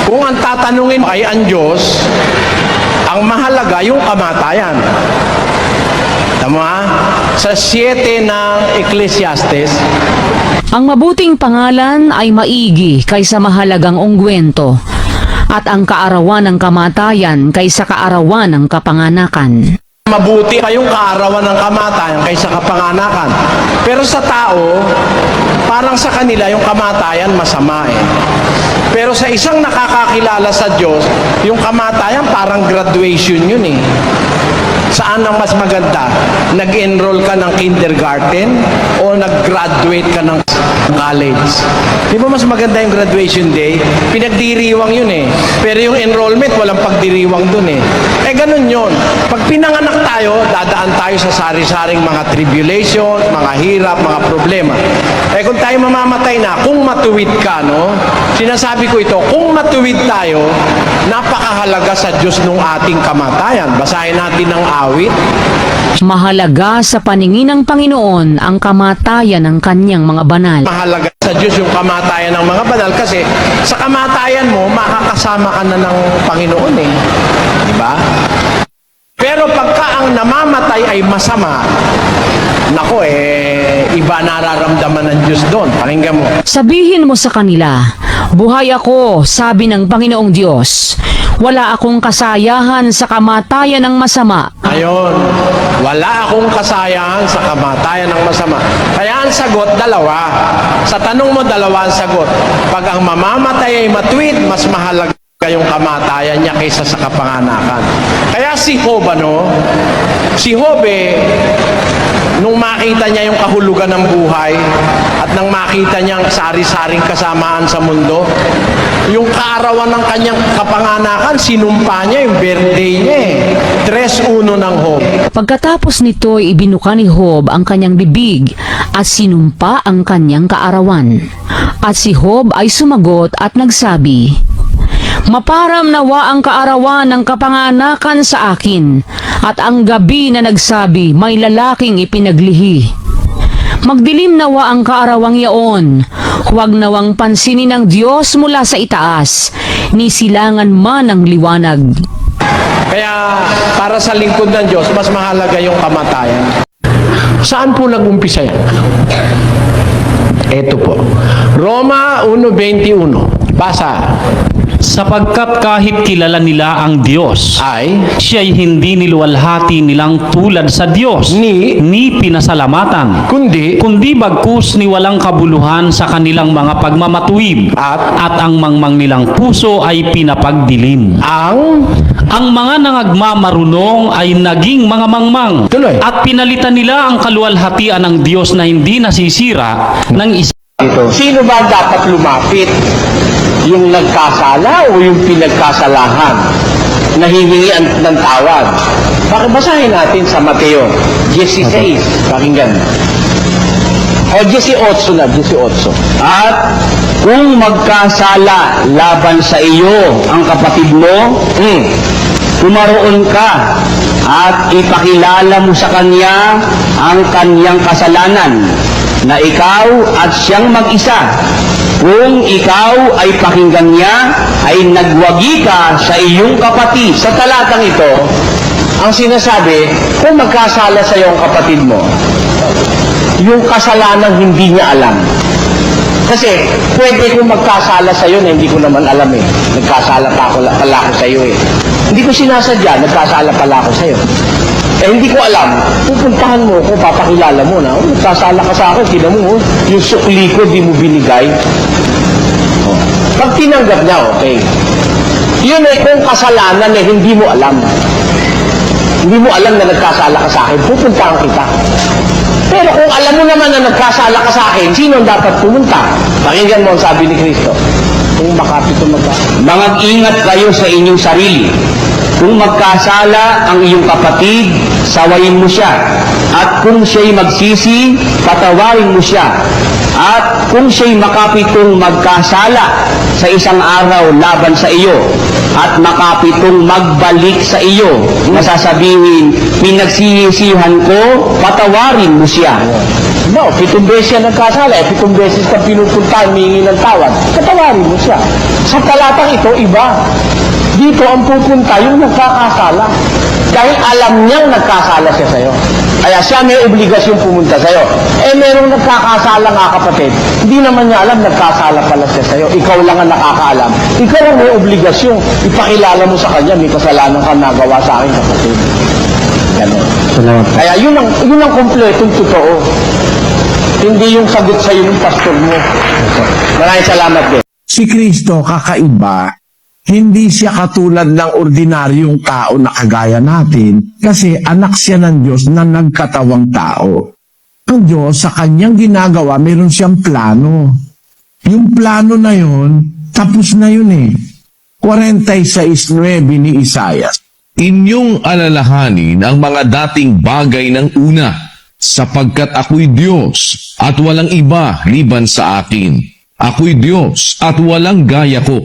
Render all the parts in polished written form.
Kung ang tatanungin ay ang Diyos, ang mahalaga yung kamatayan. Tama? Sa 7 ng Ecclesiastes, Ang mabuting pangalan ay maigi kaysa mahalagang ungwento, at ang kaarawan ng kamatayan kaysa kaarawan ng kapanganakan. mabuti pa yung kaarawan ng kamatayan kaysa kapanganakan. Pero sa tao, parang sa kanila yung kamatayan masama eh. Pero sa isang nakakakilala sa Diyos, yung kamatayan parang graduation yun eh. Saan ang mas maganda? Nag-enroll ka ng kindergarten o nag-graduate ka ng college? Di ba mas maganda yung graduation day? Pinagdiriwang yun eh. Pero yung enrollment, walang pagdiriwang dun eh. Eh ganun yun. Pag pinanganak tayo, dadaan tayo sa sari-saring mga tribulation, mga hirap, mga problema. Eh kung tayo mamamatay na, kung matuwid ka, no? Sinasabi ko ito, kung matuwid tayo, napakahalaga sa Diyos nung ating kamatayan. Basahin natin ang awit. Mahalaga sa paningin ng Panginoon ang kamatayan ng kanyang mga banal. Mahalaga sa Diyos yung kamatayan ng mga banal kasi sa kamatayan mo, makakasama ka na ng Panginoon eh. Di ba? Pero pagka ang namamatay ay masama, nako iba nararamdaman ng Diyos doon. Pakinggan mo. Sabihin mo sa kanila, buhay ako, sabi ng Panginoong Diyos. Wala akong kasayahan sa kamatayan ng masama. Ayun, wala akong kasayahan sa kamatayan ng masama. Kaya ang sagot, dalawa. Sa tanong mo, dalawa ang sagot. Pag ang mamamatay ay matuwid, mas mahalaga yung kamatayan niya kaysa sa kapanganakan. Kaya si Job, si Job nung makita niya yung kahulugan ng buhay at nang makita niya ang sari-saring kasamaan sa mundo, yung kaarawan ng kanyang kapanganakan, sinumpa niya yung birthday niya 3:1 ng Job. Pagkatapos nito, ibinuka ni Job ang kanyang bibig at sinumpa ang kanyang kaarawan. At si Job ay sumagot at nagsabi, maparam nawa ang kaarawan ng kapanganakan sa akin, at ang gabi na nagsabi, may lalaking ipinaglihi. Magdilim nawa ang kaarawang yaon, huwag nawang pansinin ng Diyos mula sa itaas, ni silangan man ang liwanag. Kaya para sa lingkod ng Diyos, mas mahalaga yung kamatayan. Saan po nag-umpisa yan? Ito po. Roma 1:21. Basa. Sapagkat kahit kilala nila ang Diyos, siya'y hindi niluwalhati nilang tulad sa Diyos, ni pinasalamatan, kundi bagkus ni walang kabuluhan sa kanilang mga pagmamatuwid, at ang mangmang nilang puso ay pinapagdilim. Ang mga nangagmamarunong ay naging mga mangmang, at pinalitan nila ang kaluwalhatian ng Diyos na hindi nasisira ng isa. Sino ba dapat lumapit? Yung nagkasala o yung pinagkasalahan na hihingian ng tawad? Basahin natin sa Mateo 16. Pakinggan. O 18 na, 18. At kung magkasala laban sa iyo ang kapatid mo, tumaroon ka at ipakilala mo sa kanya ang kanyang kasalanan, na ikaw at siyang mag-isa. Kung ikaw ay pakinggan niya, ay nagwagi ka sa iyong kapatid. Sa talatang ito, ang sinasabi, kung magkasala sa iyo ang kapatid mo, yung kasalanan hindi niya alam. Kasi, pwede kong magkasala sa iyo na hindi ko naman alam eh. Nagkasala pala ako sa iyo eh. Hindi ko sinasadya, nagkasala pala ako sa iyo. Eh, hindi ko alam. Pupuntahan mo ko, papakilala mo na. Nagkasala ka sa akin, tinan mo, yung sukli ko, di mo binigay. Pag tinanggap niya, okay. Yun eh, kung kasalanan eh, hindi mo alam. Hindi mo alam na nagkasala ka sa akin, pupuntahan kita. Pero kung alam mo naman na nagkasala ka sa akin, sino ang dapat pumunta? Pakinggan mo ang sabi ni Kristo. Kung makapit o Mag-ingat kayo sa inyong sarili. Kung magkasala ang iyong kapatid, sawayin mo siya. At kung siya'y magsisi, patawarin mo siya. At kung siya'y makapitong magkasala sa isang araw laban sa iyo, at makapitong magbalik sa iyo, nasasabihin, pinagsisisihan ko, patawarin mo siya. No, 7 beses siya nagkasala, 7 beses ka pinupunta, humingi ng tawad. Katawarin mo siya. Sa talatang ito, iba. Dito ang pupunta yung nagkakasala. Dahil alam niyang nagkasala siya sa'yo. Kaya siya may obligasyon pumunta sa'yo. Merong nagkakasala nga kapatid. Hindi naman niya alam nagkasala pala siya sa'yo. Ikaw lang ang nakakaalam. Ikaw ang may obligasyon. Ipakilala mo sa kanya, may kasalanan ka nagawa sa akin kapatid. Ganun. Kaya yun ang kompletong totoo. Hindi yung sagot sa'yo ng pastor mo. Maraming salamat din. Si Kristo kakaiba, hindi siya katulad ng ordinaryong tao na kagaya natin kasi anak siya ng Diyos na nagkatawang tao. Ang Diyos sa kanyang ginagawa, meron siyang plano. Yung plano na yun, tapos na yun eh. 46:9 ni Isaias. Inyong alalahanin ang mga dating bagay ng una, sapagkat ako'y Diyos at walang iba liban sa akin. Ako'y Diyos at walang gaya ko,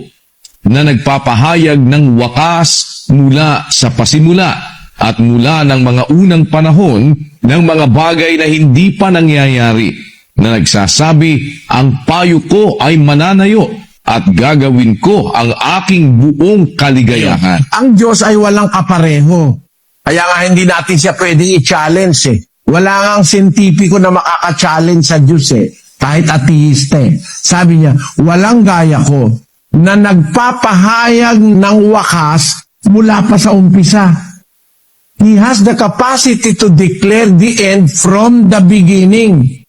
na nagpapahayag ng wakas mula sa pasimula at mula ng mga unang panahon ng mga bagay na hindi pa nangyayari, na nagsasabi, ang payo ko ay mananayo at gagawin ko ang aking buong kaligayahan. Ang Diyos ay walang kapareho. Kaya nga hindi natin siya pwedeng i-challenge eh. Wala ngang siyentipiko na makaka-challenge sa Diyos eh. Kahit ateista eh. Sabi niya, walang gaya ko na nagpapahayag ng wakas mula pa sa umpisa. He has the capacity to declare the end from the beginning.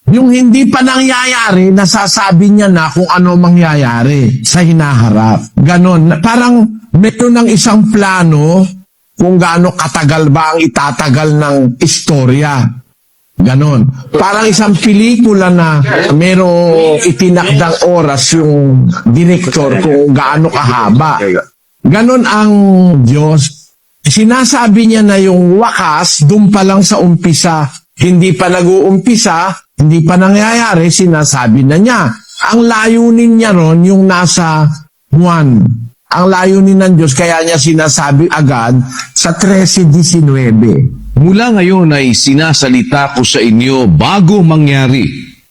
Yung hindi pa nangyayari, nasasabi niya na kung ano mangyayari sa hinaharap. Ganon. Parang meron ng isang plano kung gaano katagal ba ang itatagal ng istorya. Ganon. Parang isang pelikula na merong itinakdang oras yung direktor kung gaano kahaba. Ganon ang Diyos. Sinasabi niya na yung wakas, doon pa lang sa umpisa. Hindi pa nag-uumpisa, hindi pa nangyayari, sinasabi na niya. Ang layunin niya ron yung nasa 1. Ang layunin ng Diyos, kaya niya sinasabi agad sa 13:19. Mula ngayon ay sinasalita ko sa inyo bago mangyari,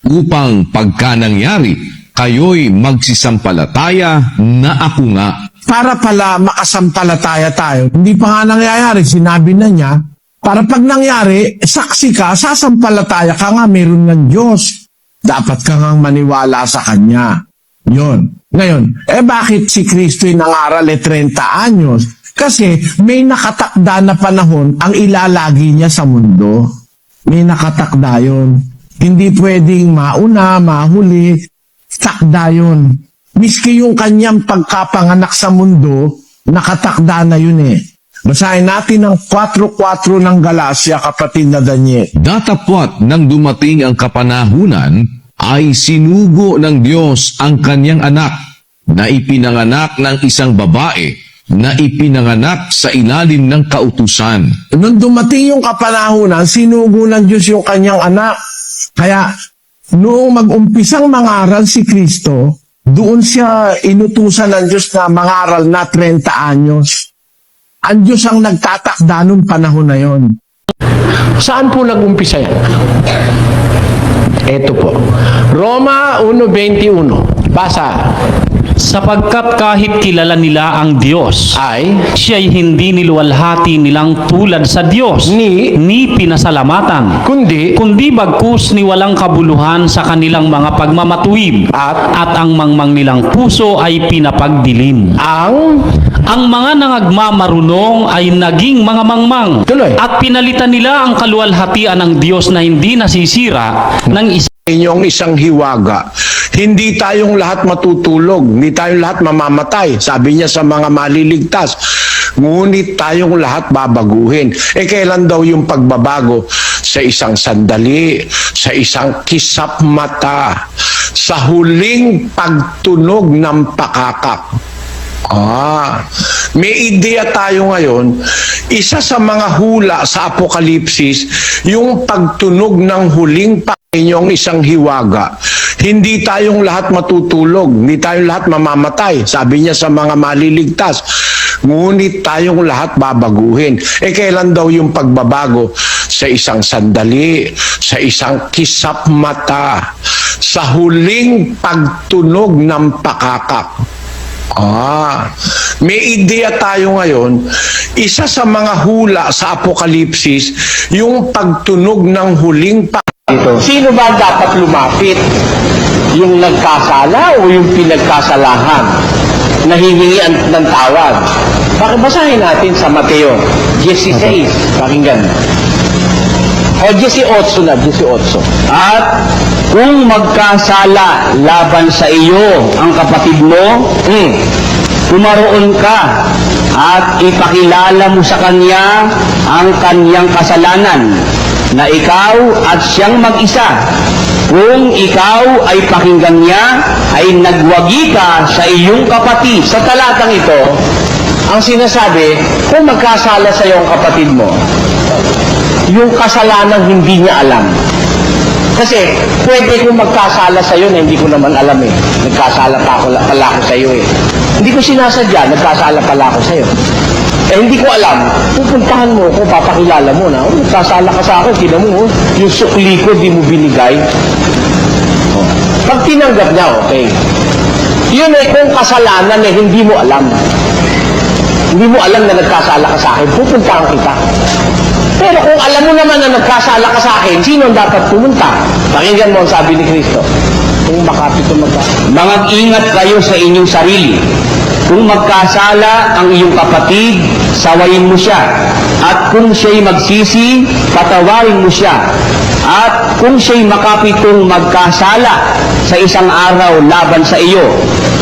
upang pagka nangyari, kayo'y magsisampalataya na ako nga. Para pala makasampalataya tayo, hindi pa nga nangyayari, sinabi na niya, para pag nangyari, saksi ka, sasampalataya ka nga, meron ng Diyos. Dapat ka nga maniwala sa Kanya. Yon. Ngayon, bakit si Kristo'y nangaral 30 anyos? Kasi may nakatakda na panahon ang ilalagi niya sa mundo. May nakatakda yun. Hindi pwedeng mauna, mahuli. Takda yun. Miski yung kanyang pagkapanganak sa mundo, nakatakda na yun eh. Basahin natin ang 4:4 ng Galacia, kapatid na Daniel. Datapwat nang dumating ang kapanahunan, ay sinugo ng Diyos ang kanyang anak, na ipinanganak ng isang babae, na ipinanganak sa ilalim ng kautusan. Nung dumating yung kapanahunan, sinugo ng Diyos yung kanyang anak. Kaya, noong mag-umpisang mangaral si Kristo, doon siya inutusan ng Diyos na mangaral na 30 anyos. Ang Diyos ang nagtatakda nung panahon na yon. Saan po nag-umpisa yan? Ito po. Roma 1:21. Basa. Sapagkat kahit kilala nila ang Diyos, siya'y hindi niluwalhati nilang tulad sa Diyos, ni pinasalamatan, kundi bagkus ni walang kabuluhan sa kanilang mga pagmamatuwid, at ang mangmang nilang puso ay pinapagdilim. Ang mga nangagmamarunong ay naging mga mangmang, at pinalitan nila ang kaluwalhatian ng Diyos na hindi nasisira ng Inyong isang hiwaga. Hindi tayong lahat matutulog, hindi tayong lahat mamamatay. Sabi niya sa mga maliligtas, ngunit tayong lahat babaguhin. Kailan daw yung pagbabago? Sa isang sandali, sa isang kisap mata, sa huling pagtunog ng pakakak. May ideya tayo ngayon, isa sa mga hula sa Apokalipsis, yung pagtunog ng huling inyong isang hiwaga. Hindi tayong lahat matutulog, hindi tayong lahat mamamatay. Sabi niya sa mga maliligtas, Ngunit tayong lahat babaguhin. Kailan daw yung pagbabago? Sa isang sandali, sa isang kisap mata, sa huling pagtunog ng pakakak. May ideya tayo ngayon, isa sa mga hula sa Apokalipsis, yung pagtunog ng huling pakakak. Sino ba dapat lumapit? Yung nagkasala o yung pinagkasalahan? Nahihingian ng tawad. Basahin natin sa Mateo 16. Pakinggan. O 18 na, 18. At kung magkasala laban sa iyo ang kapatid mo, kumaroon ka at ipakilala mo sa kanya ang kanyang kasalanan, na ikaw at siyang mag-isa. Kung ikaw ay pakinggan niya, ay nagwagi ka sa iyong kapatid. Sa talatang ito, ang sinasabi, kung magkasala sa iyo ang kapatid mo, yung kasalanan hindi niya alam. Kasi pwede kong magkasala sa iyo na hindi ko naman alam eh. Nagkasala pala ako sa iyo eh. Hindi ko sinasadya, nagkasala pala ako sa iyo. Hindi ko alam, pupuntahan mo ko, papakilala mo na, nagkasala ka sa akin, tinan mo, yung sukli ko, di mo binigay. Pag tinanggap niya, okay. Yun ay kung kasalanan eh, hindi mo alam. Hindi mo alam na nagkasala ka sa akin, pupuntahan kita. Pero kung alam mo naman na nagkasala ka sa akin, sino ang dapat pumunta? Pakinggan mo ang sabi ni Kristo. Kung makapit o Mag-ingat kayo sa inyong sarili. Kung magkasala ang iyong kapatid, sawayin mo siya. At kung siya'y magsisi, patawarin mo siya. At kung siya'y makapitong magkasala sa isang araw laban sa iyo,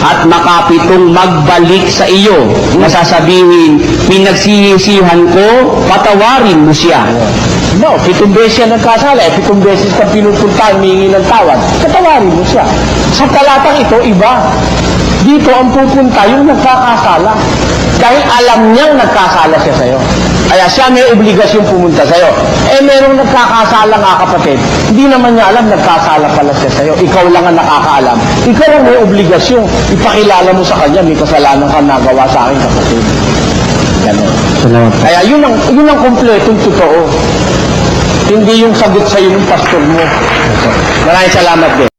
at makapitong magbalik sa iyo, nasasabihin, pinagsisisihan ko, patawarin mo siya. No, 7 beses siya nagkasala, 7 beses ka pinupunta, humingi ng tawad, katawarin mo siya. Sa talatang ito, iba. Dito ang pupunta yung nagkakasala. Dahil alam niyang nagkasala siya sa'yo. Kaya siya may obligasyon pumunta sa'yo. Merong nagkakasala nga kapatid. Hindi naman niya alam nagkasala pala siya sa'yo. Ikaw lang ang nakakaalam. Ikaw ang may obligasyon. Ipakilala mo sa kanya, may kasalanan ka nagawa sa akin kapatid. Ganun. Kaya yun ang kompletong totoo. Hindi yung sagot sa'yo ng pastor mo. Maraming salamat din.